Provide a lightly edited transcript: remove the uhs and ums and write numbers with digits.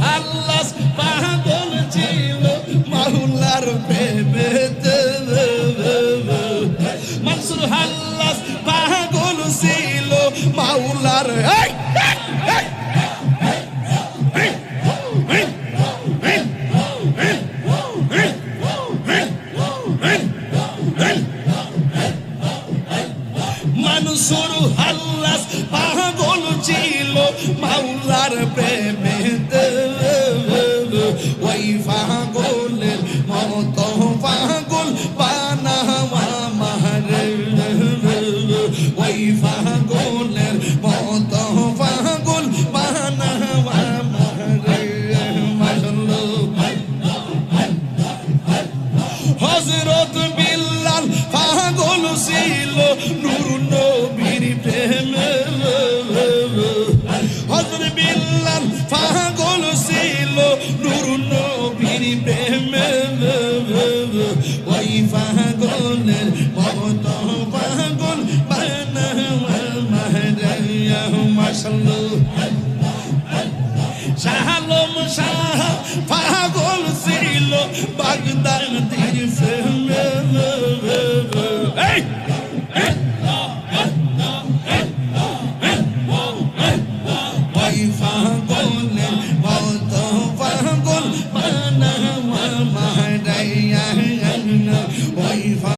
হাল্লাস পাগল ছিল মাওলার প্রেমেতে মনসুর হাল্লাস পাগল ছিল মাওলার মনসুর হাল্লাস পাগল ছিল মাওলার প্রেমেতে ওই পাগলের মতো পাগল বানাওয়া মারে ওই পাগলের মতো পাগল বানাওয়া মারে হযরত বিল্লাল পাগল ছিল নূর নবীর প্রেমে হযরত বিল্লাল পাগল ছিল নূর নবীর প্রেমে ওই পাগলের মতো পাগল বানাওয়া মাশাআল্লাহ